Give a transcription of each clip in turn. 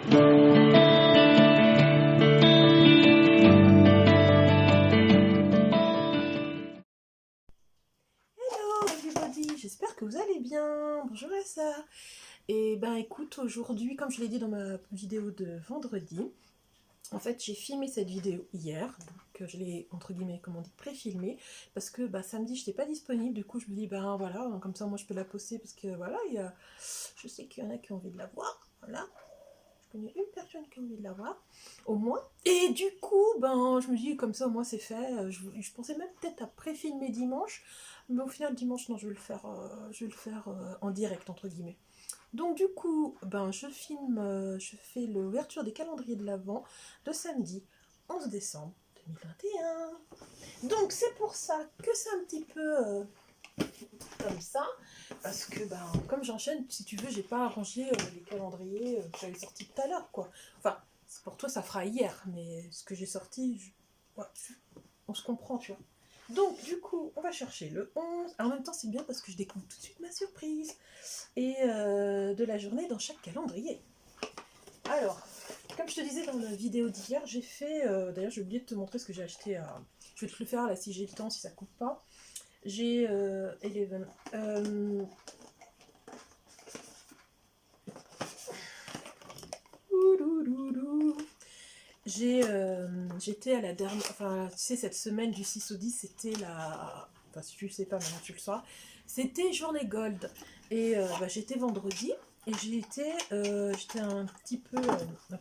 Everybody, j'espère que vous allez bien. Bonjour à ça. Et ben écoute, aujourd'hui, comme je l'ai dit dans ma vidéo de vendredi, en fait j'ai filmé cette vidéo hier, donc je l'ai entre guillemets, comment on dit, pré-filmée, parce que bah, samedi je n'étais pas disponible, du coup je me dis ben voilà, comme ça moi je peux la poster, parce que voilà, je sais qu'il y en a qui ont envie de la voir, voilà. Je connais une personne qui a envie de la voir, au moins. Et du coup, ben, je me dis, comme ça, au moins, c'est fait. Je pensais même peut-être à pré-filmer dimanche. Mais au final, dimanche, non, je vais le faire en direct, entre guillemets. Donc du coup, ben, je fais l'ouverture des calendriers de l'Avent de samedi 11 décembre 2021. Donc c'est pour ça que c'est un petit peu comme ça, parce que ben, comme j'enchaîne, si tu veux, j'ai pas arrangé les calendriers que j'avais sortis tout à l'heure, quoi. Enfin, pour toi, ça fera hier, mais ce que j'ai sorti, ouais, on se comprend, tu vois. Donc, du coup, on va chercher le 11. En même temps, c'est bien parce que je découvre tout de suite ma surprise. Et de la journée dans chaque calendrier. Alors, comme je te disais dans la vidéo d'hier, j'ai fait... D'ailleurs, j'ai oublié de te montrer ce que j'ai acheté à... Je vais te le faire là si j'ai le temps, si ça coupe pas. J'ai Eleven. J'étais à la dernière... Enfin, tu sais, cette semaine du 6 au 10, c'était la... Enfin, si tu le sais pas, maintenant tu le sauras. C'était journée Gold. Et bah, j'étais vendredi. Et j'étais un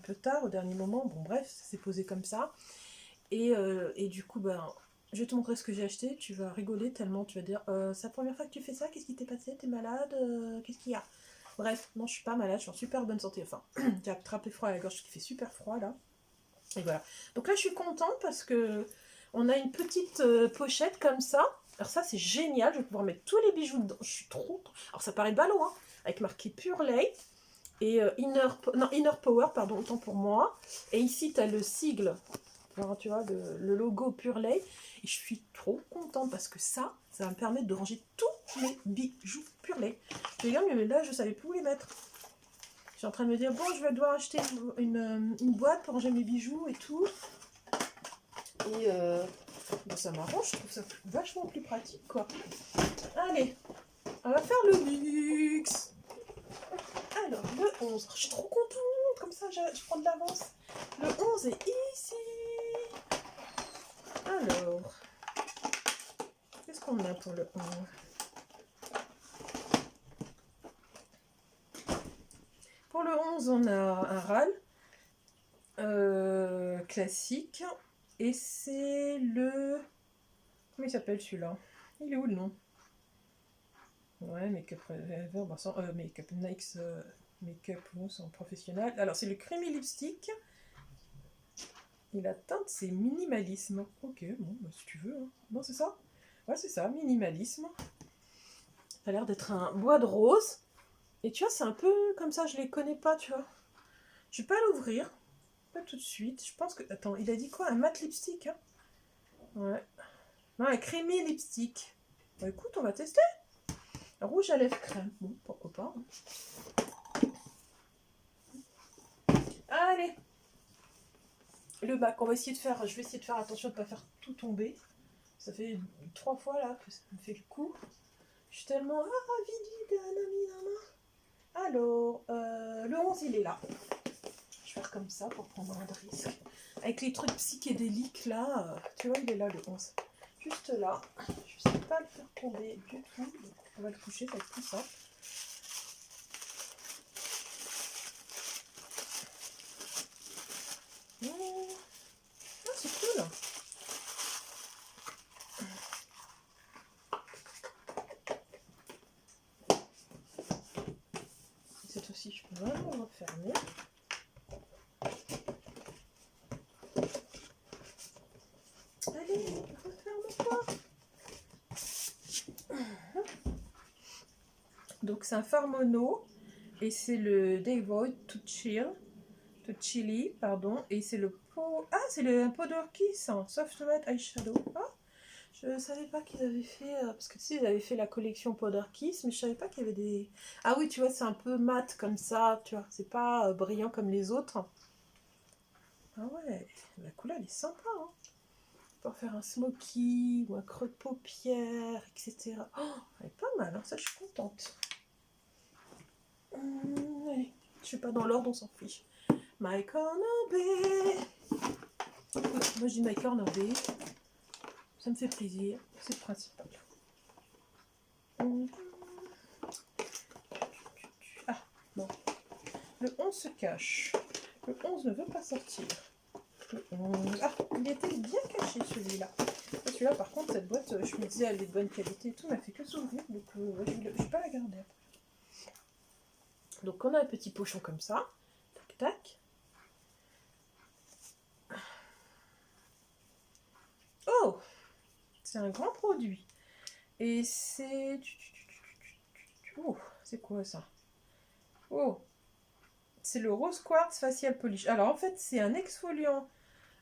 peu tard au dernier moment. Bon, bref, ça s'est posé comme ça. Et du coup, ben, je vais te montrer ce que j'ai acheté. Tu vas rigoler tellement tu vas dire c'est la première fois que tu fais ça, qu'est-ce qui t'est passé? T'es malade? Qu'est-ce qu'il y a? Bref, non, je suis pas malade, je suis en super bonne santé. Enfin, j'ai attrapé froid à la gorge, qui fait super froid là. Et voilà. Donc là, je suis contente parce que on a une petite pochette comme ça. Alors ça, c'est génial. Je vais pouvoir mettre tous les bijoux dedans. Je suis trop... Alors ça paraît ballot, hein, avec marqué Pure Lay et Inner Power, pardon, autant pour moi. Et ici, tu as le sigle, alors, tu vois, le logo Pure Lay. Et je suis trop contente parce que ça va me permettre de ranger tous mes bijoux Pure Lay. Je regarde, mais là, je savais plus où les mettre. Je suis en train de me dire, bon, je vais devoir acheter une boîte pour ranger mes bijoux et tout. Et bon, ça m'arrange, je trouve ça vachement plus pratique, quoi. Allez, on va faire le luxe. Alors, le 11. Je suis trop contente, comme ça, je prends de l'avance. Le 11 est ici. Alors, qu'est-ce qu'on a pour le 11? Pour le 11, on a un râle classique. Et c'est le... Comment il s'appelle celui-là? Il est où le nom? Ouais, Make-up Rever, Make-up Next, Make-up, c'est en professionnel. Alors, c'est le Creamy Lipstick. Et la teinte, c'est minimalisme. Ok, bon, bah, si tu veux. Hein. Non, c'est ça? Ouais, c'est ça, minimalisme. Ça a l'air d'être un bois de rose. Et tu vois, c'est un peu comme ça, je les connais pas, tu vois. Je vais pas l'ouvrir. Pas tout de suite. Je pense que... Attends, il a dit quoi? Un matte lipstick, hein? Ouais. Non, un creamy lipstick. Bah écoute, on va tester. Rouge à lèvres crème. Bon, pourquoi pas. Hein. Allez. Le bac, on va essayer de faire... Je vais essayer de faire attention de ne pas faire tout tomber. Ça fait 3 fois là que ça me fait le coup. Je suis tellement vite, un ami dans ma. Alors, le 11 il est là. Je vais faire comme ça pour prendre moins de risques. Avec les trucs psychédéliques là, tu vois, il est là le 11. Juste là. Je ne sais pas le faire tomber du tout. Donc on va le coucher, ça va être plus simple. Ah, c'est cool. Cette aussi, je peux vraiment refermer. Allez, referme-toi. Donc c'est un fard mono et c'est le Devoid to Chili, pardon, et c'est le pot. Ah, c'est le Powder Kiss, hein, Soft Matte Eyeshadow. Ah, Je savais pas qu'ils avaient fait... parce que tu sais, ils avaient fait la collection Powder Kiss, mais je savais pas qu'il y avait des... Ah oui, tu vois, c'est un peu mat comme ça, tu vois. C'est pas brillant comme les autres. Ah ouais, la couleur, elle est sympa, hein. Pour faire un smoky ou un creux de paupière, etc. Oh, elle est pas mal, hein, ça, je suis contente. Allez, je suis pas dans l'ordre, on s'en fiche. My Corner Bay. Écoute, moi, je dis My Corner Bay. Ça me fait plaisir, c'est le principal. Ah, non. Le 11 se cache. Le 11 ne veut pas sortir. Le 11... Ah, il était bien caché celui-là. Celui-là, par contre, cette boîte, je me disais, elle est de bonne qualité et tout, mais elle fait que s'ouvrir, donc je ne vais pas la garder après. Donc on a un petit pochon comme ça. Tac, tac. Oh, c'est un grand produit. Et c'est... Oh, c'est quoi ça? Oh, c'est le Rose Quartz Facial Polish. Alors en fait, c'est un exfoliant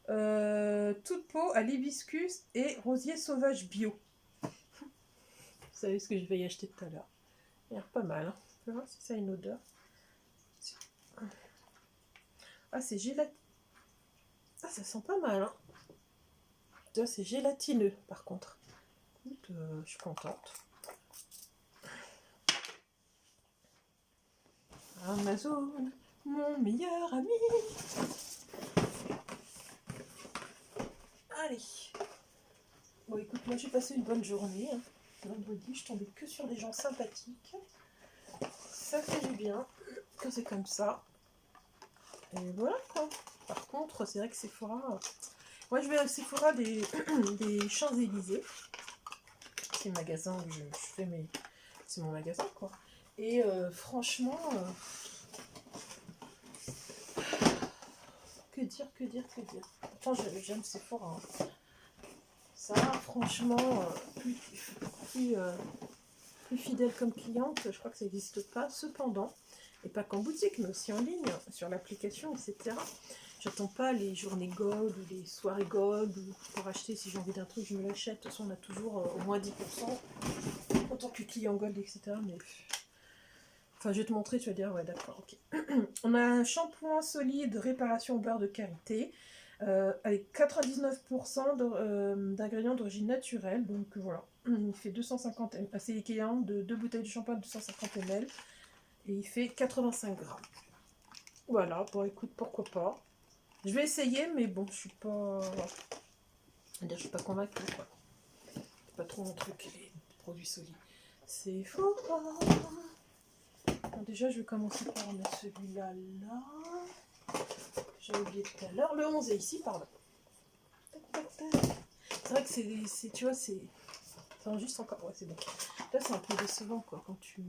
toute peau à l'hibiscus et rosier sauvage bio. Vous savez ce que je vais y acheter tout à l'heure. Il a l'air pas mal. Hein. On va voir si ça a une odeur. Ah, c'est gélatineux. Ah, ça sent pas mal. Hein. C'est gélatineux, par contre. Écoute, je suis contente. Amazon, mon meilleur ami. Allez. Bon, écoute, moi j'ai passé une bonne journée. Hein. Vendredi, je tombais que sur des gens sympathiques. Ça fait du bien quand c'est comme ça. Et voilà quoi. Par contre, c'est vrai que Sephora... Moi, je vais à Sephora des Champs-Élysées. C'est le magasin où je fais mes... C'est mon magasin, quoi. Et franchement... Que dire. Pourtant, j'aime Sephora. Hein. Ça, franchement, plus fidèle comme cliente, je crois que ça n'existe pas. Cependant, et pas qu'en boutique, mais aussi en ligne, sur l'application, etc. J'attends pas les journées gold ou les soirées gold pour acheter. Si j'ai envie d'un truc, je me l'achète. De toute façon, on a toujours au moins 10% en tant que client gold, etc. Mais enfin, je vais te montrer, tu vas dire, ouais, d'accord, ok. On a un shampoing solide réparation au beurre de karité avec 99% d'ingrédients d'origine naturelle. Donc voilà, il fait 250 ml. C'est équivalent de 2 bouteilles de shampoing de 250 ml. Et il fait 85 grammes. Voilà, bon écoute, pourquoi pas. Je vais essayer, mais bon, je suis pas... Je suis pas convaincue, quoi. C'est pas trop mon truc, les produits solides. C'est faux. Bon, déjà, je vais commencer par mettre celui-là, là. J'ai oublié tout à l'heure. Le 11 est ici, pardon. C'est vrai que c'est tu vois, c'est... Ça enregistre encore. Ouais, c'est bon. Là, c'est un peu décevant, quoi, quand tu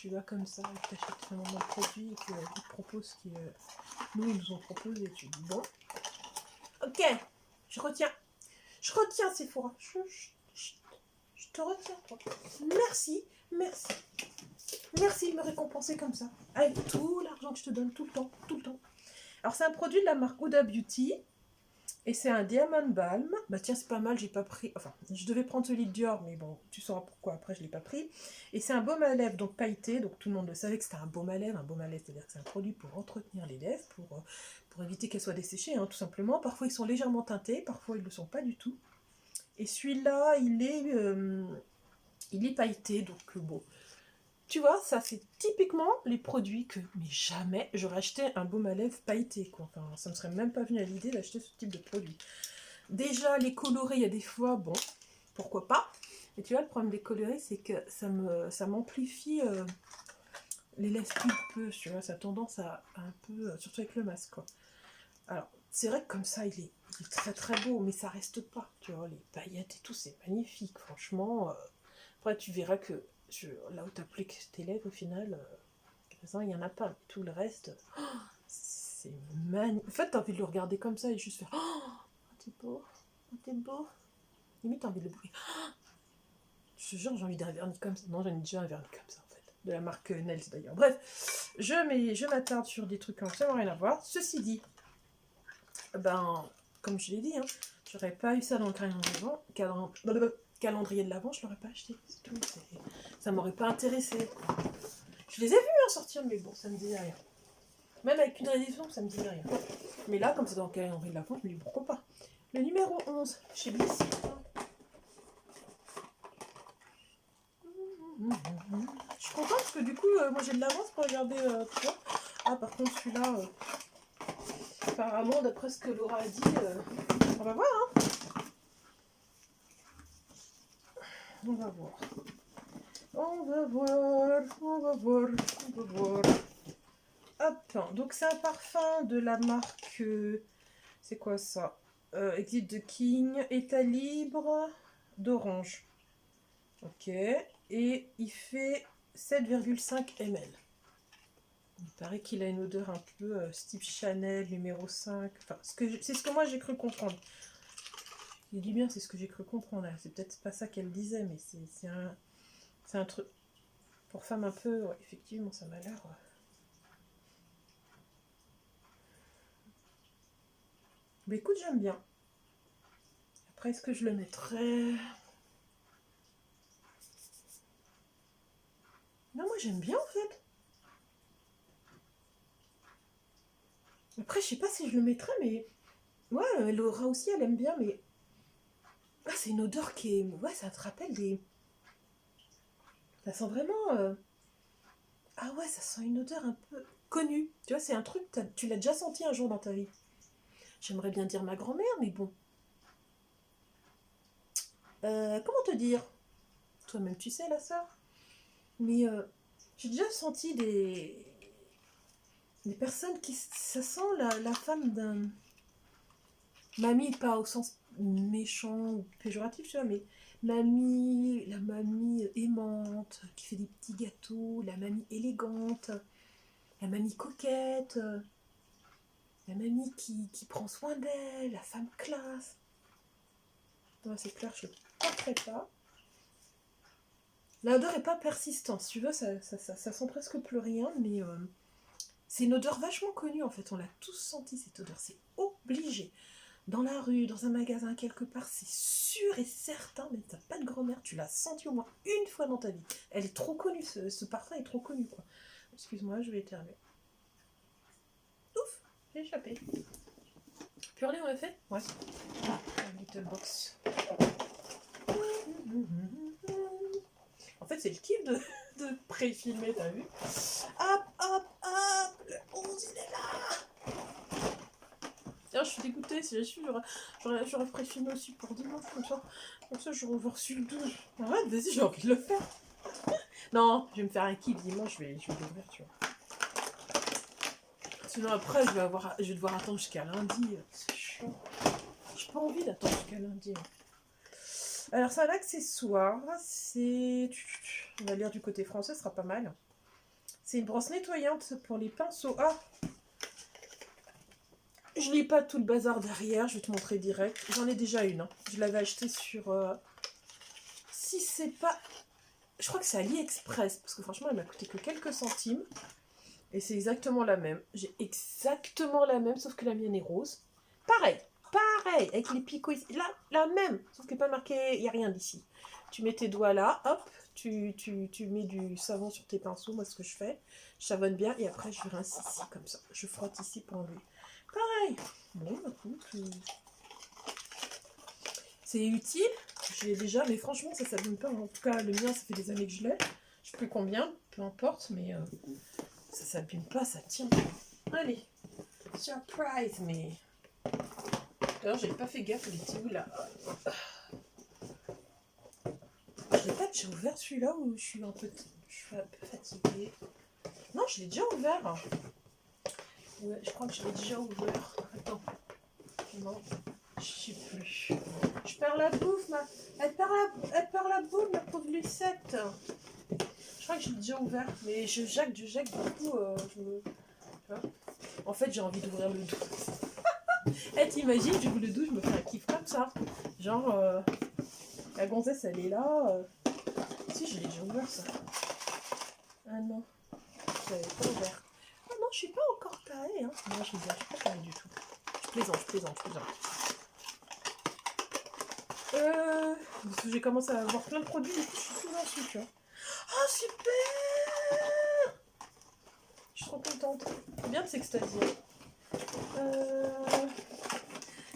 vas comme ça et que tu achètes vraiment un produit et qu'ils te proposent ce qu'ils nous ont proposé. Et tu dis, bon, ok, je retiens. Je retiens, Sephora. Je te retiens, toi. Merci. Merci de me récompenser comme ça. Avec tout l'argent que je te donne, tout le temps. Alors, c'est un produit de la marque Huda Beauty. Et c'est un Diamond Balm. Bah tiens, c'est pas mal, j'ai pas pris... Enfin, je devais prendre celui de Dior, mais bon, tu sauras pourquoi après, je l'ai pas pris. Et c'est un baume à lèvres, donc pailleté. Donc tout le monde le savait que c'était un baume à lèvres. Un baume à lèvres, c'est-à-dire que c'est un produit pour entretenir les lèvres, pour éviter qu'elles soient desséchées, hein, tout simplement. Parfois, ils sont légèrement teintés, parfois, ils ne le sont pas du tout. Et celui-là, il est pailleté, donc bon... Tu vois, ça c'est typiquement les produits que, mais jamais j'aurais acheté un baume à lèvres pailleté, quoi. Enfin, ça me serait même pas venu à l'idée d'acheter ce type de produit. Déjà, les colorés, il y a des fois, bon, pourquoi pas. Mais tu vois, le problème des colorés, c'est que ça m'amplifie les lèvres pulpeuses, tu vois. Ça a tendance à un peu, surtout avec le masque, quoi. Alors, c'est vrai que comme ça, il est très très beau, mais ça reste pas, tu vois. Les paillettes et tout, c'est magnifique, franchement. Après, tu verras que là où tu appliques tes lèvres, au final, il n'y en a pas. Tout le reste, oh, c'est magnifique. En fait, tu as envie de le regarder comme ça et juste faire oh, t'es beau, oh, t'es beau. Limite, tu as envie de le brûler. Oh, je te jure, j'ai envie d'un vernis comme ça. Non, j'en ai déjà un vernis comme ça, en fait. De la marque Nels, d'ailleurs. Bref, je m'attarde sur des trucs qui n'ont absolument rien à voir. Ceci dit, ben, comme je l'ai dit, hein, j'aurais pas eu ça dans le crayon calendrier de l'Avent, je l'aurais pas acheté. C'est tout. Ça m'aurait pas intéressé. Je les ai vus hein, sortir, mais bon, ça me disait rien. Même avec une réédition, ça me disait rien. Mais là, comme c'est dans le calendrier de l'Avent, je me dis pourquoi pas. Le numéro 11, chez Bliss. Je suis contente parce que du coup, moi j'ai de l'avance pour regarder tout ça. Ah, par contre, celui-là, apparemment, d'après ce que Laura a dit, on va voir, hein. On va voir. On va voir, on va voir, on va voir. Hop, donc c'est un parfum de la marque, c'est quoi ça? Exit the King, état libre d'orange. Ok, et il fait 7,5 ml. Il paraît qu'il a une odeur un peu style Chanel numéro 5. Enfin, c'est ce que moi j'ai cru comprendre. Il dit bien, c'est ce que j'ai cru comprendre. C'est peut-être pas ça qu'elle disait, mais c'est un truc. Pour femme un peu, ouais, effectivement, ça m'a l'air. Mais écoute, j'aime bien. Après, est-ce que je le mettrais? Non, moi j'aime bien en fait. Après, je sais pas si je le mettrais, mais. Ouais, Laura aussi, elle aime bien, mais. Ah, c'est une odeur qui est. Ouais, ça te rappelle des. Ça sent vraiment. Ah ouais, ça sent une odeur un peu connue. Tu vois, c'est un truc, tu l'as déjà senti un jour dans ta vie. J'aimerais bien dire ma grand-mère, mais bon. Comment te dire? Toi-même, tu sais, la sœur. Mais j'ai déjà senti des personnes qui... Ça sent la femme d'un... Mamie, pas au sens méchant ou péjoratif, tu vois, mais mamie, la mamie aimante, qui fait des petits gâteaux, la mamie élégante, la mamie coquette, la mamie qui prend soin d'elle, la femme classe. Ouais, c'est clair, je ne porterai pas. L'odeur n'est pas persistante, si tu veux, ça sent presque plus rien, mais c'est une odeur vachement connue en fait, on l'a tous senti cette odeur, c'est obligé. Dans la rue, dans un magasin, quelque part, c'est sûr et certain, mais t'as pas de grand-mère, tu l'as senti au moins une fois dans ta vie. Elle est trop connue, ce parfum est trop connu quoi. Excuse-moi, je vais éternuer. Ouf, j'ai échappé. Purée, on l'a fait? Ouais. Little box. En fait, c'est le kiff de pré-filmer, t'as vu? Hop, hop, hop, le 11, il est là. D'ailleurs, je suis dégoûtée, si j'ai su, j'aurais pré-filmé aussi pour dimanche, comme ça j'aurais reçu le 12. Arrête, vas-y, j'ai envie de le faire. Non, je vais me faire un kiff dimanche, je vais l'ouvrir, tu vois. Sinon, après, je vais devoir attendre jusqu'à lundi. C'est chiant. J'ai pas envie d'attendre jusqu'à lundi. Alors, c'est un accessoire. C'est. On va lire du côté français, ce sera pas mal. C'est une brosse nettoyante pour les pinceaux. Ah! Je lis pas tout le bazar derrière, je vais te montrer direct. J'en ai déjà une. Hein. Je l'avais acheté sur. Si c'est pas. Je crois que c'est AliExpress, parce que franchement, elle m'a coûté que quelques centimes. Et c'est exactement la même. J'ai exactement la même, sauf que la mienne est rose. Pareil, avec les picots ici. La même, sauf que pas marqué, il n'y a rien d'ici. Tu mets tes doigts là, hop, tu mets du savon sur tes pinceaux, moi ce que je fais. Je savonne bien et après je rince ici, comme ça. Je frotte ici pour enlever. Pareil. Bon, écoute, c'est utile. Je l'ai déjà, mais franchement, ça s'abîme pas. En tout cas, le mien, ça fait des années que je l'ai. Je sais plus combien, peu importe, mais ça s'abîme pas, ça tient. Allez, surprise, mais... D'ailleurs, j'ai pas fait gaffe, les petits bouts là. Je l'ai pas déjà ouvert celui-là ou je suis un peu fatiguée. Non, je l'ai déjà ouvert. Ouais, je crois que je l'ai déjà ouvert. Attends. Non, je sais plus. Je perds la bouffe, elle perd la bouffe, ma pauvre Lucette. Je crois que je l'ai déjà ouvert, mais je jacque, du coup, En fait, j'ai envie d'ouvrir le 12. Eh, t'imagines, j'ouvre le 12, je me fais un kiff comme ça. Genre, la gonzesse, elle est là. Si, je l'ai déjà ouvert, ça. Ah non, je l'avais pas ouvert. Ah non, je suis pas encore taillée, hein. Non, je suis pas taillée du tout. Je plaisante. Parce que j'ai commencé à avoir plein de produits, du coup, je suis souvent dessus, tu vois. Ah, super! Je suis trop contente. C'est bien de s'extasier.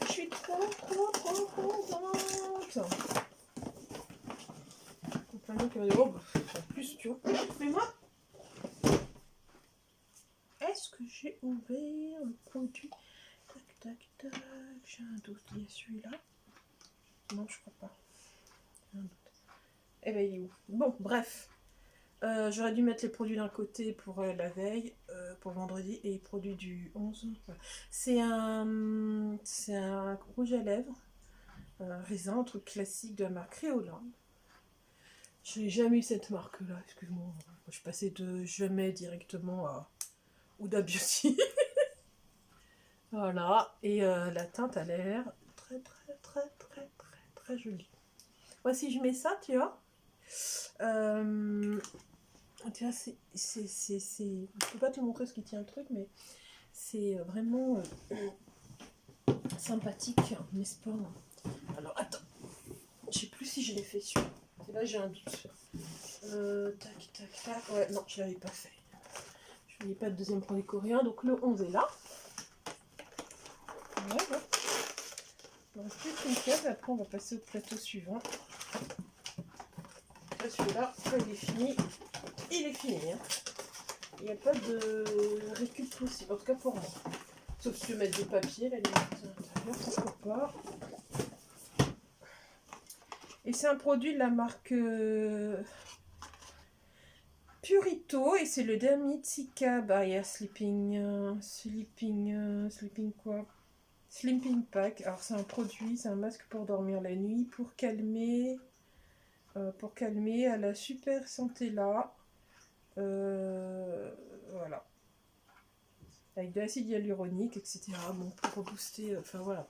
Je suis trop contente. Plein de gens qui vont dire, oh, bah, en plus, tu vois. Mais moi, est-ce que j'ai ouvert le produit? Tac, tac, tac. J'ai un doute. Il y a celui-là. Non, je crois pas. J'ai un doute. Eh ben, il est où? Bon, bref. J'aurais dû mettre les produits d'un côté pour la veille, pour vendredi, et les produits du 11. Voilà. C'est un rouge à lèvres, raisin, un truc classique de la marque Créola. Je n'ai jamais eu cette marque-là, excuse-moi. Je suis passée de jamais directement à Huda Beauty. Voilà, et la teinte a l'air très très jolie. Voici, je mets ça, tu vois. Tu vois, je peux pas te montrer ce qui tient le truc, mais c'est vraiment sympathique, n'est-ce pas? Alors, attends. Je sais plus si je l'ai fait sur. Là, j'ai un doute. Tac, tac, tac. Ouais, non, je l'avais pas fait. Je n'ai pas de deuxième produit coréen, donc le 11 est là. Ouais, ouais. Il ne reste plus qu'une case, après on va passer au plateau suivant. Là, celui-là, quand il est fini, il est fini. Hein. Il n'y a pas de récup possible, en tout cas pour moi. Sauf si tu veux mettre des papiers, là, les à l'intérieur, pourquoi pas. Et c'est un produit de la marque Purito, et c'est le Dermitica Barrier Sleeping quoi? Sleeping Pack. Alors c'est un produit, c'est un masque pour dormir la nuit, pour calmer à la super santé là. Voilà. Avec de l'acide hyaluronique, etc. Bon, pour booster, enfin voilà.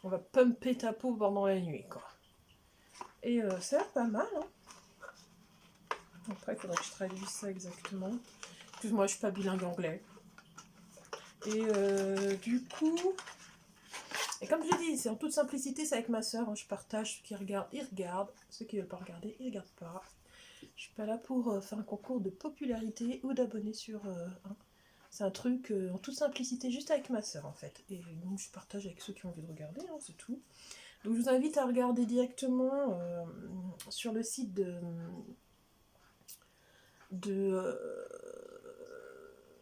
On va pumper ta peau pendant la nuit, quoi. Et ça a l'air pas mal, hein. Après, il faudrait que je traduise ça exactement. Excuse-moi, je suis pas bilingue anglais. Et du coup... Et comme je l'ai dit, c'est en toute simplicité, c'est avec ma soeur. Hein, je partage, ceux qui regardent, ils regardent. Ceux qui ne veulent pas regarder, ils ne regardent pas. Je suis pas là pour faire un concours de popularité ou d'abonnés sur... hein. C'est un truc en toute simplicité, juste avec ma soeur en fait. Et donc je partage avec ceux qui ont envie de regarder, hein, c'est tout. Donc je vous invite à regarder directement sur le site de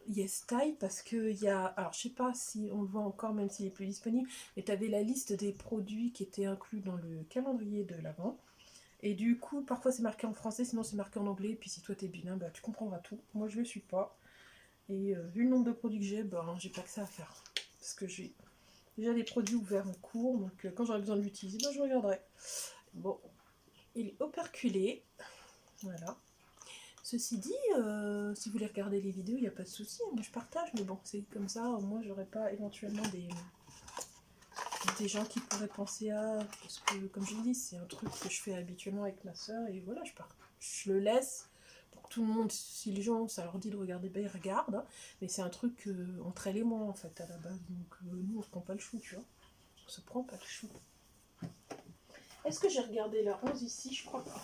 YesStyle, parce que il y a, alors je sais pas si on le voit encore même s'il est plus disponible, mais tu avais la liste des produits qui étaient inclus dans le calendrier de l'Avent. Et du coup, parfois c'est marqué en français, sinon c'est marqué en anglais. Et puis si toi t'es bilingue, bah, tu comprendras tout. Moi je le suis pas. Et vu le nombre de produits que j'ai, ben, j'ai pas que ça à faire. Parce que j'ai déjà des produits ouverts en cours, donc quand j'aurai besoin de l'utiliser, ben, je regarderai. Bon, il est operculé. Voilà. Ceci dit, si vous voulez regarder les vidéos, il n'y a pas de souci. Moi je partage, mais bon, c'est comme ça, au moins j'aurai pas éventuellement des gens qui pourraient penser à... Parce que, comme je l'ai dit, c'est un truc que je fais habituellement avec ma soeur, et voilà, je le laisse. Tout le monde, si les gens, ça leur dit de regarder, ben ils regardent, hein, mais c'est un truc entre elle et moi en fait à la base, donc nous on se prend pas le chou, tu vois, on se prend pas le chou. Est-ce que j'ai regardé la 11 ici? Je crois pas.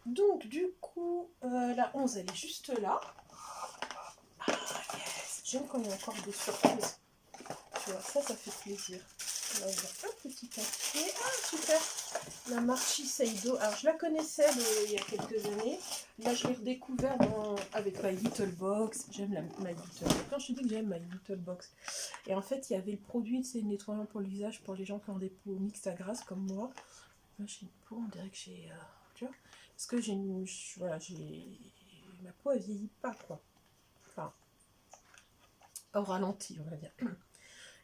Donc du coup, la 11 elle est juste là. Ah yes, j'aime quand il y a encore des surprises, tu vois, ça fait plaisir. Là, il y a un petit papier, ah super, la marque Shiseido. Alors je la connaissais il y a quelques années. Là je l'ai redécouvert avec My Little Box. J'aime My Little Box. Quand je te dis que j'aime My Little Box. Et en fait il y avait le produit, c'est nettoyant pour le visage pour les gens qui ont des peaux mixtes à grasse comme moi. Moi j'ai une peau, on dirait que j'ai... tu vois, parce que ma peau elle vieillit pas quoi. Enfin, au ralenti on va dire.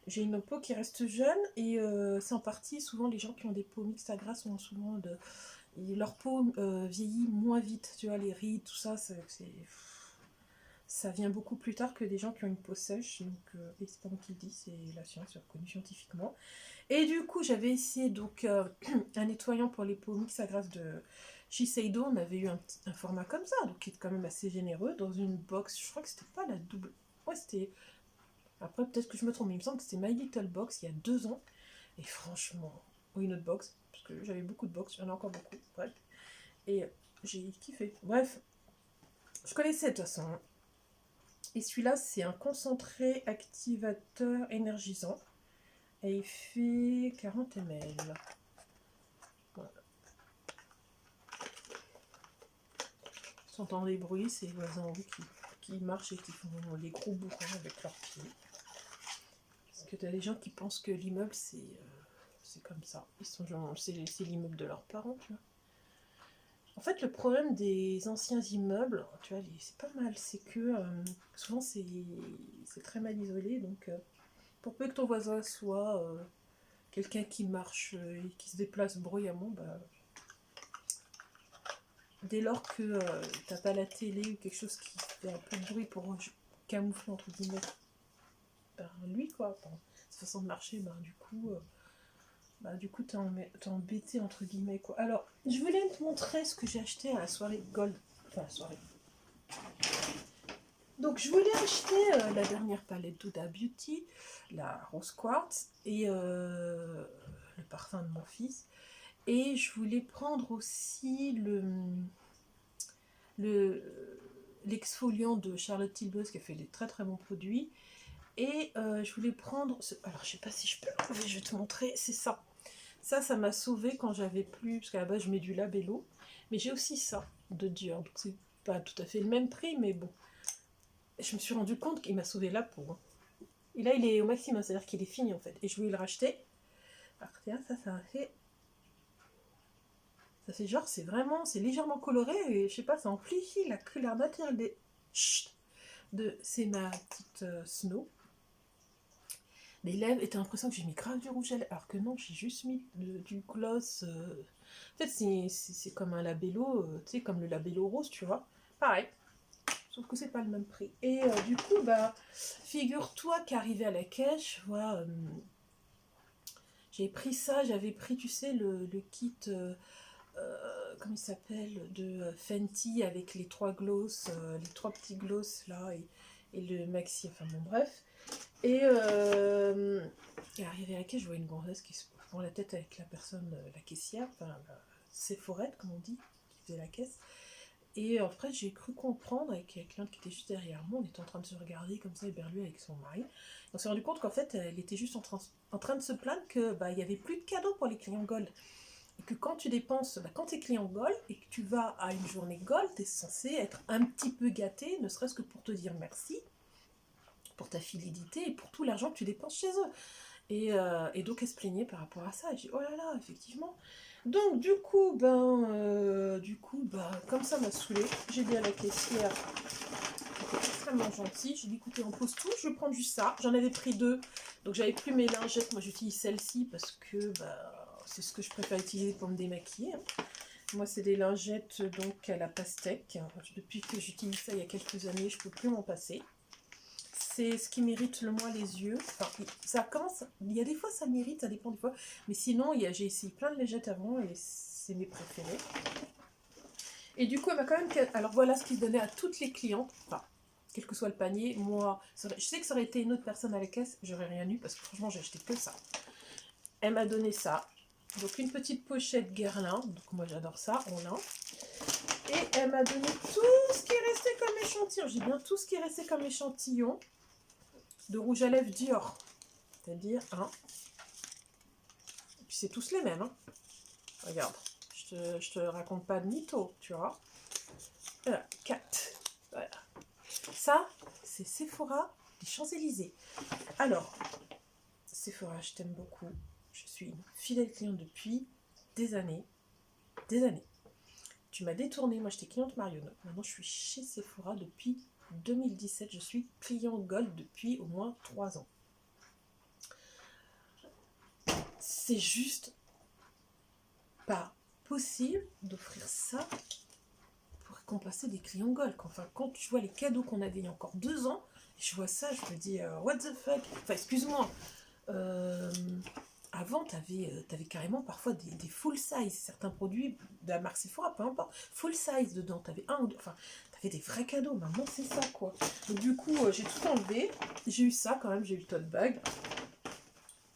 J'ai une peau qui reste jeune et c'est en partie, souvent les gens qui ont des peaux mixtes à grasse ont souvent leur peau vieillit moins vite, tu vois, les rides, tout ça, ça vient beaucoup plus tard que des gens qui ont une peau sèche, donc et c'est pas moi qui le dis, c'est la science, c'est reconnu scientifiquement. Et du coup, j'avais essayé donc un nettoyant pour les peaux mixtes à grasse de Shiseido, on avait eu un format comme ça, donc qui est quand même assez généreux, dans une box, je crois que c'était pas la double, ouais c'était... Après, peut-être que je me trompe, mais il me semble que c'était My Little Box il y a 2 ans. Et franchement, ou une autre box, parce que j'avais beaucoup de box, j'en ai encore beaucoup, bref. Et j'ai kiffé. Bref, je connaissais de toute façon. Hein. Et celui-là, c'est un concentré activateur énergisant. Et il fait 40 ml. Voilà. Si on entend des bruits, c'est les voisins en route qui marchent et qui font des gros bourrins avec leurs pieds. Parce que tu as des gens qui pensent que l'immeuble, c'est comme ça. Ils sont genre, c'est l'immeuble de leurs parents, tu vois. En fait, le problème des anciens immeubles, tu vois, c'est pas mal, c'est que souvent c'est très mal isolé, donc pour peu que ton voisin soit quelqu'un qui marche et qui se déplace bruyamment, bah, dès lors que t'as pas la télé ou quelque chose qui fait un peu de bruit pour camoufler entre guillemets lui quoi, sa façon de marcher, du coup t'es embêté entre guillemets quoi. Alors je voulais te montrer ce que j'ai acheté à la soirée Gold, enfin la soirée. Donc je voulais acheter la dernière palette d'Huda Beauty, la Rose Quartz et le parfum de mon fils. Et je voulais prendre aussi l'exfoliant de Charlotte Tilbury qui a fait des très très bons produits. Et je voulais prendre... Alors je sais pas si je peux l'enlever, je vais te montrer, c'est ça. Ça m'a sauvé quand j'avais plus... Parce qu'à la base je mets du Labello. Mais j'ai aussi ça de Dior. Donc c'est pas tout à fait le même prix, mais bon. Je me suis rendu compte qu'il m'a sauvé la peau. Hein. Et là il est au maximum, c'est-à-dire qu'il est fini en fait. Et je voulais le racheter. Alors tiens, ça a fait... Ça fait genre, c'est légèrement coloré et je sais pas, ça amplifie la couleur naturelle c'est ma petite Snow. Les lèvres, et t'as l'impression que j'ai mis grave du rouge à lèvres, alors que non, j'ai juste mis du gloss. En fait, c'est comme un labello, tu sais, comme le labello rose, tu vois. Pareil, sauf que c'est pas le même prix. Et du coup, bah, figure-toi qu'arrivé à la caisse, je vois, j'ai pris ça, j'avais pris, tu sais, le kit... comment il s'appelle, de Fenty avec les trois gloss, les trois petits gloss là et le maxi, enfin bon bref. Et arrivé à la caisse, je vois une gonzesse qui se prend la tête avec la personne, la caissière, enfin la Sephorette comme on dit, qui faisait la caisse. Et en fait j'ai cru comprendre avec quelqu'un qui était juste derrière moi, on était en train de se regarder comme ça éberlué avec son mari. On s'est rendu compte qu'en fait elle était juste en train de se plaindre que bah, il n'y avait plus de cadeaux pour les clients Gold. Et que quand tu dépenses, quand tu es client Gold et que tu vas à une journée Gold, tu es censé être un petit peu gâté, ne serait-ce que pour te dire merci, pour ta fidélité et pour tout l'argent que tu dépenses chez eux. Et donc elle se plaignait par rapport à ça. Et j'ai dit, oh là là, effectivement. Donc du coup, comme ça m'a saoulée, j'ai dit à la caissière, c'était extrêmement gentil, j'ai dit, écoutez, on pose tout, je vais prendre juste ça. J'en avais pris 2, donc j'avais plus mes lingettes, moi j'utilise celle-ci parce que... c'est ce que je préfère utiliser pour me démaquiller. Hein. Moi, c'est des lingettes donc à la pastèque. Depuis que j'utilise ça il y a quelques années, je ne peux plus m'en passer. C'est ce qui mérite le moins les yeux. Enfin, ça commence... Il y a des fois, ça mérite, ça dépend des fois. Mais sinon, j'ai essayé plein de lingettes avant et c'est mes préférés. Et du coup, elle m'a quand même... Alors voilà ce qu'il donnait à toutes les clientes. Enfin, quel que soit le panier. Moi, je sais que ça aurait été une autre personne à la caisse. J'aurais rien eu parce que franchement, j'ai acheté que ça. Elle m'a donné ça. Donc une petite pochette Guerlain, donc moi j'adore ça, en lin. Et elle m'a donné tout ce qui est resté comme échantillon, j'ai bien tout ce qui est resté comme échantillon de rouge à lèvres Dior. C'est-à-dire, hein. Et puis c'est tous les mêmes, hein. Regarde, je te raconte pas de mytho, tu vois. Voilà, 4. Voilà. Ça, c'est Sephora des Champs-Élysées. Alors, Sephora, je t'aime beaucoup. Je suis une fidèle cliente depuis des années. Des années. Tu m'as détournée, moi j'étais cliente Marionneau. Maintenant je suis chez Sephora depuis 2017. Je suis client Gold depuis au moins 3 ans. C'est juste pas possible d'offrir ça pour récompenser des clients Gold. Enfin, quand tu vois les cadeaux qu'on avait il y a encore 2 ans, je vois ça, je me dis what the fuck. Enfin, excuse-moi. Avant, tu avais carrément parfois des full size, certains produits de la marque Sephora, peu importe, full size dedans, tu avais t'avais des vrais cadeaux, maintenant c'est ça quoi. Donc du coup, j'ai tout enlevé, j'ai eu ça quand même, j'ai eu le tote bag,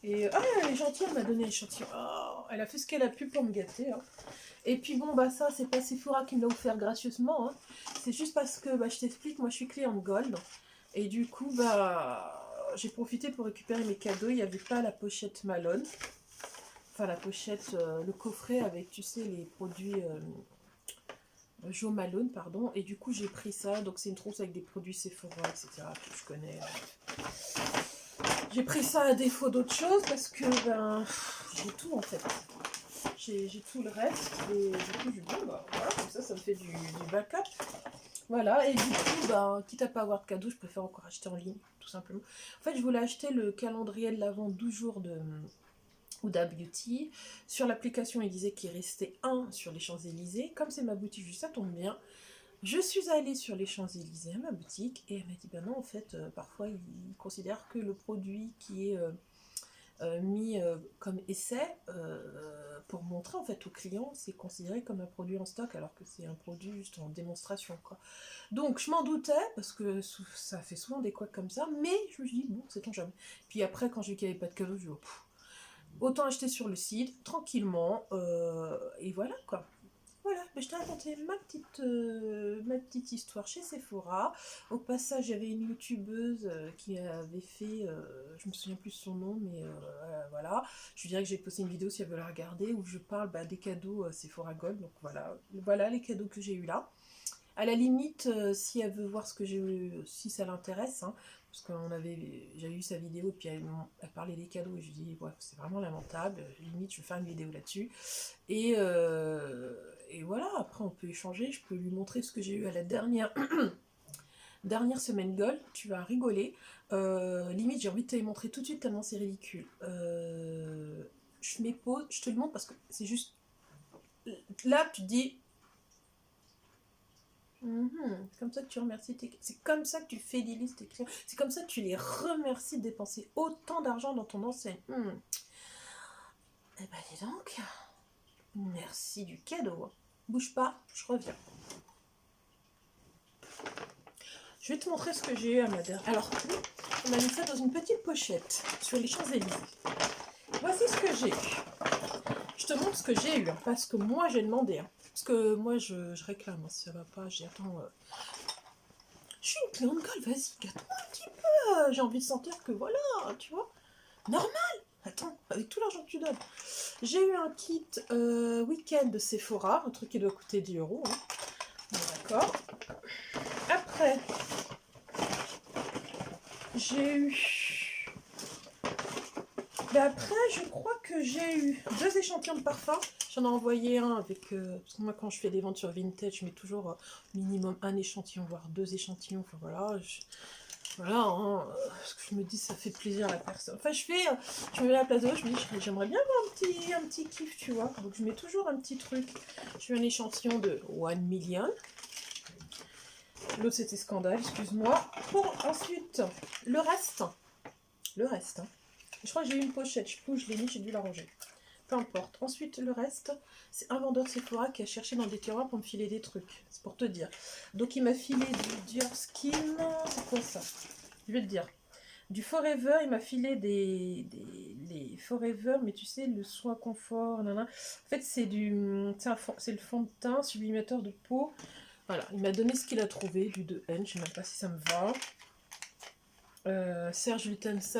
Et ah, elle est gentille, elle m'a donné l'échantillon. Oh, elle a fait ce qu'elle a pu pour me gâter. Hein. Et puis bon, bah ça, c'est pas Sephora qui me l'a offert gracieusement. Hein. C'est juste parce que, bah, je t'explique, moi je suis cliente Gold. Et du coup, bah, j'ai profité pour récupérer mes cadeaux. Il n'y avait pas la pochette Malone. Enfin, la pochette, le coffret avec, tu sais, les produits Jo Malone, pardon. Et du coup, j'ai pris ça. Donc, c'est une trousse avec des produits Sephora, etc. que je connais. J'ai pris ça à défaut d'autre chose parce que, ben, j'ai tout en fait. J'ai tout le reste. Et du coup, je dis, bon, bah, voilà, comme ça me fait du backup. Voilà, et du coup, ben, quitte à pas avoir de cadeau, je préfère encore acheter en ligne, tout simplement. En fait, je voulais acheter le calendrier de l'Avent 12 jours de Huda Beauty. Sur l'application, il disait qu'il restait un sur les Champs-Élysées. Comme c'est ma boutique, juste ça tombe bien. Je suis allée sur les Champs-Élysées à ma boutique et elle m'a dit, ben non, en fait, parfois, ils considèrent que le produit qui est mis comme essai pour montrer en fait aux clients, c'est considéré comme un produit en stock alors que c'est un produit juste en démonstration quoi. Donc je m'en doutais parce que ça fait souvent des couacs comme ça, mais je me suis dit bon c'est ton jamais. Puis après quand j'ai vu qu'il n'y avait pas de cadeau, je me suis dit, autant acheter sur le site tranquillement et voilà quoi. Voilà, mais je t'ai raconté ma petite histoire chez Sephora. Au passage, il y avait une youtubeuse qui avait fait, je me souviens plus de son nom, mais voilà. Je dirais que j'ai posté une vidéo si elle veut la regarder où je parle des cadeaux Sephora Gold. Donc voilà les cadeaux que j'ai eu là. À la limite, si elle veut voir ce que j'ai eu, si ça l'intéresse, hein, parce j'avais eu sa vidéo et puis elle parlait des cadeaux et je lui dis ouais, c'est vraiment lamentable. Limite, je vais faire une vidéo là-dessus. Et, et voilà, après on peut échanger, je peux lui montrer ce que j'ai eu à la dernière semaine Gold, tu vas rigoler. Limite, j'ai envie de te les montrer tout de suite tellement c'est ridicule. Je mets pause, je te le montre parce que c'est juste. Là, tu te dis. C'est comme ça que tu remercies c'est comme ça que tu fidélises tes clients. C'est comme ça que tu les remercies de dépenser autant d'argent dans ton enseigne. Eh ben dis donc. Merci du cadeau. Bouge pas, je reviens. Je vais te montrer ce que j'ai eu à ma dernière. Alors, on m'a mis ça dans une petite pochette sur les Champs-Élysées. Voici ce que j'ai eu. Je te montre ce que j'ai eu, hein, parce que moi j'ai demandé. Hein, parce que moi je réclame, hein, si ça va pas, j'ai attends. Je suis une cliente Gold, vas-y, gâte-moi un petit peu. J'ai envie de sentir que voilà, tu vois. Normal. Attends, avec tout l'argent que tu donnes. J'ai eu un kit week-end de Sephora, un truc qui doit coûter 10 euros. Hein. Bon, d'accord. Après, j'ai eu... Mais après, je crois que j'ai eu 2 échantillons de parfum. J'en ai envoyé un avec... parce que moi, quand je fais des ventes sur Vinted, je mets toujours minimum un échantillon, voire 2 échantillons. Enfin, voilà. Voilà, hein, parce que je me dis, ça fait plaisir à la personne. Enfin, je me mets à la place de l'autre, je me dis, j'aimerais bien avoir un petit kiff, tu vois. Donc, je mets toujours un petit truc. J'ai eu un échantillon de 1 million. L'autre, c'était Scandale, excuse-moi. Pour ensuite, le reste. Hein. Je crois que j'ai eu une pochette, je l'ai mis, j'ai dû la ranger. Peu importe. Ensuite, le reste, c'est un vendeur Sephora qui a cherché dans des tiroirs pour me filer des trucs. C'est pour te dire. Donc, il m'a filé du Dior Skin. C'est quoi ça? Je vais te dire. Du Forever, il m'a filé les Forever, mais tu sais, le soin confort, nanana. En fait, c'est le fond de teint, sublimateur de peau. Voilà, il m'a donné ce qu'il a trouvé, du 2N, je ne sais même pas si ça me va. Serge Lutens,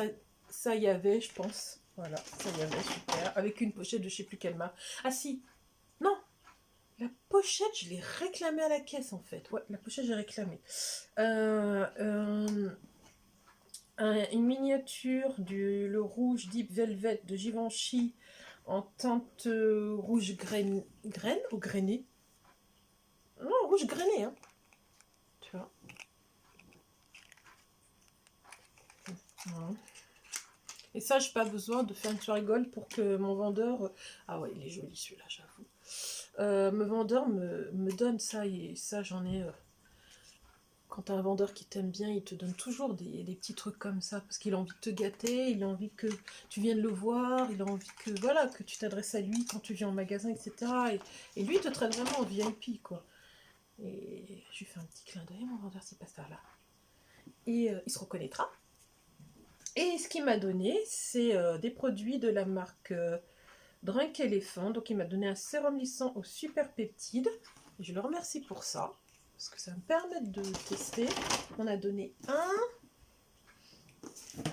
ça y avait, je pense. Voilà, ça y avait, super. Avec une pochette de je sais plus quelle marque. Ah si, non, la pochette, je l'ai réclamée à la caisse en fait. Ouais, la pochette, j'ai réclamé. Une miniature le rouge Deep Velvet de Givenchy en teinte rouge graine ou grainé. Non, rouge grainé, hein. Tu vois. Voilà. Et ça, j'ai pas besoin de faire une soirée gold pour que mon vendeur... Ah ouais, il est joli celui-là, j'avoue. Mon vendeur me donne ça, et ça, j'en ai... Quand t'as un vendeur qui t'aime bien, il te donne toujours des petits trucs comme ça, parce qu'il a envie de te gâter, il a envie que tu viennes le voir, il a envie que, voilà, que tu t'adresses à lui quand tu viens au magasin, etc. Et lui, il te traite vraiment en VIP, quoi. Et je lui fais un petit clin d'œil, mon vendeur, s'il passe par là. Et il se reconnaîtra. Et ce qu'il m'a donné, c'est des produits de la marque Drunk Elephant. Donc il m'a donné un sérum lissant au super peptide. Et je le remercie pour ça, parce que ça me permet de tester. On a donné un.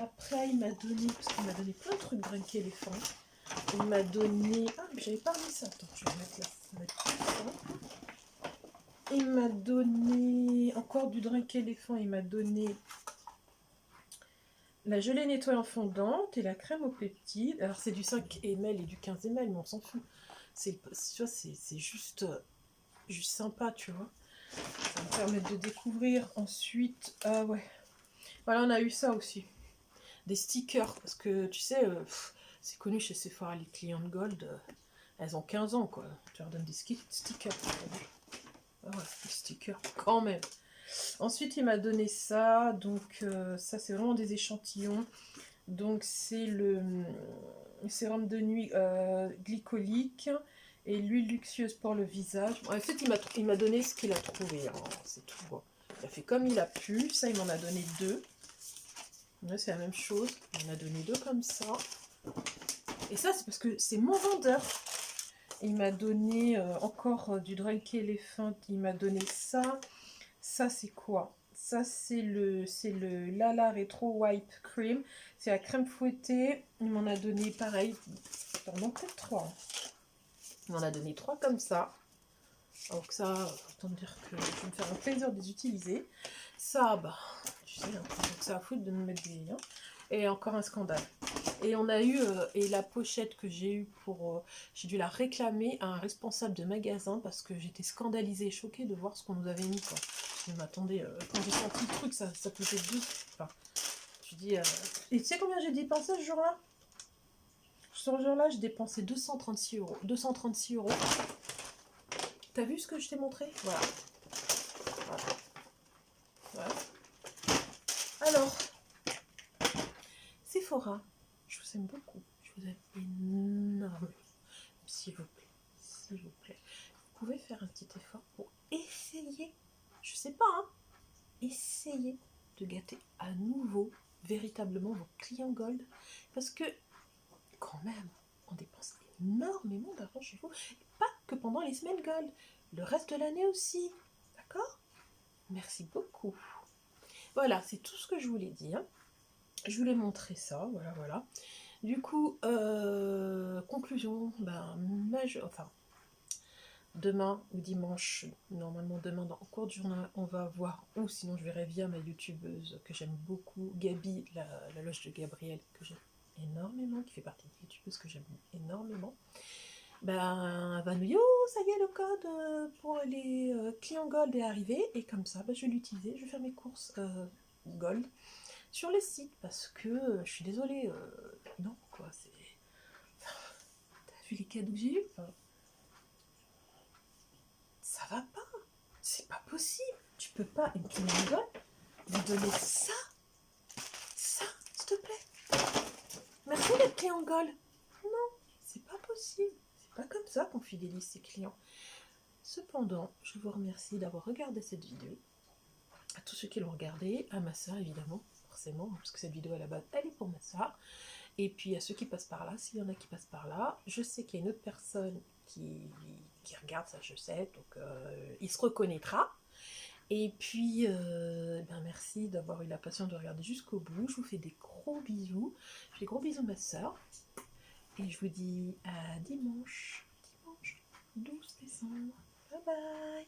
Après il m'a donné, parce qu'il m'a donné plein de trucs Drunk Elephant. Il m'a donné... Ah, mais j'avais pas mis ça. Attends, je vais mettre là. Il m'a donné encore du Drunk Elephant. Il m'a donné la gelée nettoyante fondante et la crème aux peptides. Alors c'est du 5 ml et du 15 ml, mais on s'en fout. C'est juste, juste sympa, tu vois. Ça me permet de découvrir ensuite. Ah ouais. Voilà, on a eu ça aussi. Des stickers. Parce que tu sais, c'est connu chez Sephora, les clientes Gold. Elles ont 15 ans, quoi. Tu leur donnes des stickers. Ah ouais, des stickers, quand même. Ensuite, il m'a donné ça. Donc, ça, c'est vraiment des échantillons. Donc, c'est le sérum de nuit glycolique et l'huile luxueuse pour le visage. Bon, en fait, il m'a donné ce qu'il a trouvé. Hein. C'est tout. Bon. Il a fait comme il a pu. Ça, il m'en a donné 2. Là, c'est la même chose. Il m'en a donné 2 comme ça. Et ça, c'est parce que c'est mon vendeur. Il m'a donné encore du Drunk Elephant. Il m'a donné ça. Ça, c'est quoi? Ça, c'est le Lala Retro Wipe Cream. C'est la crème fouettée. Il m'en a donné pareil. Pardon, peut-être 3. Il m'en a donné 3 comme ça. Donc ça, autant dire que je vais me faire un plaisir de les utiliser. Ça, bah, tu sais, donc ça a foutre de me mettre des liens. Et encore un scandale. Et on a eu, et la pochette que j'ai eue pour... j'ai dû la réclamer à un responsable de magasin parce que j'étais scandalisée et choquée de voir ce qu'on nous avait mis, quoi. Je m'attendais, quand j'ai senti le truc, ça coûtait 2. Enfin, je dis... Et tu sais combien j'ai dépensé ce jour-là? Ce jour-là, j'ai dépensé 236 euros. 236 euros. T'as vu ce que je t'ai montré? Voilà. Voilà. Voilà. Alors, Sephora, je vous aime beaucoup. Je vous aime énormément. S'il vous plaît, s'il vous plaît, vous pouvez faire un petit effort pour essayer, je sais pas, hein, essayer de gâter à nouveau véritablement vos clients Gold. Parce que, quand même, on dépense énormément d'argent chez vous. Et pas que pendant les semaines Gold, le reste de l'année aussi. D'accord? Merci beaucoup. Voilà, c'est tout ce que je voulais dire. Je voulais montrer ça, voilà, voilà. Du coup, conclusion, ben, demain ou dimanche, normalement demain dans le cours du journal, on va voir, ou sinon je verrai via ma youtubeuse que j'aime beaucoup, Gabi, la loge de Gabriel, que j'aime énormément, qui fait partie des youtubeuses que j'aime énormément. Ben, elle va nous dire, oh, ça y est, le code pour les clients Gold est arrivé, et comme ça, ben, je vais l'utiliser, je vais faire mes courses Gold sur les sites, parce que je suis désolée, non, quoi, c'est... T'as vu les cadeaux que j'ai eus? Enfin, ça va pas, c'est pas possible. Tu peux pas, une cliente Gold, lui donner ça, s'il te plaît. Merci d'être client Gold. Non, c'est pas possible. C'est pas comme ça qu'on fidélise ses clients. Cependant, je vous remercie d'avoir regardé cette vidéo. À tous ceux qui l'ont regardée, à ma soeur évidemment, forcément, parce que cette vidéo à la base, elle est pour ma soeur. Et puis à ceux qui passent par là, s'il y en a qui passent par là, je sais qu'il y a une autre personne qui regarde ça, je sais, donc il se reconnaîtra. Et puis, ben merci d'avoir eu la patience de regarder jusqu'au bout. Je vous fais des gros bisous. Je fais des gros bisous ma soeur. Et je vous dis à dimanche 12 décembre. Bye bye.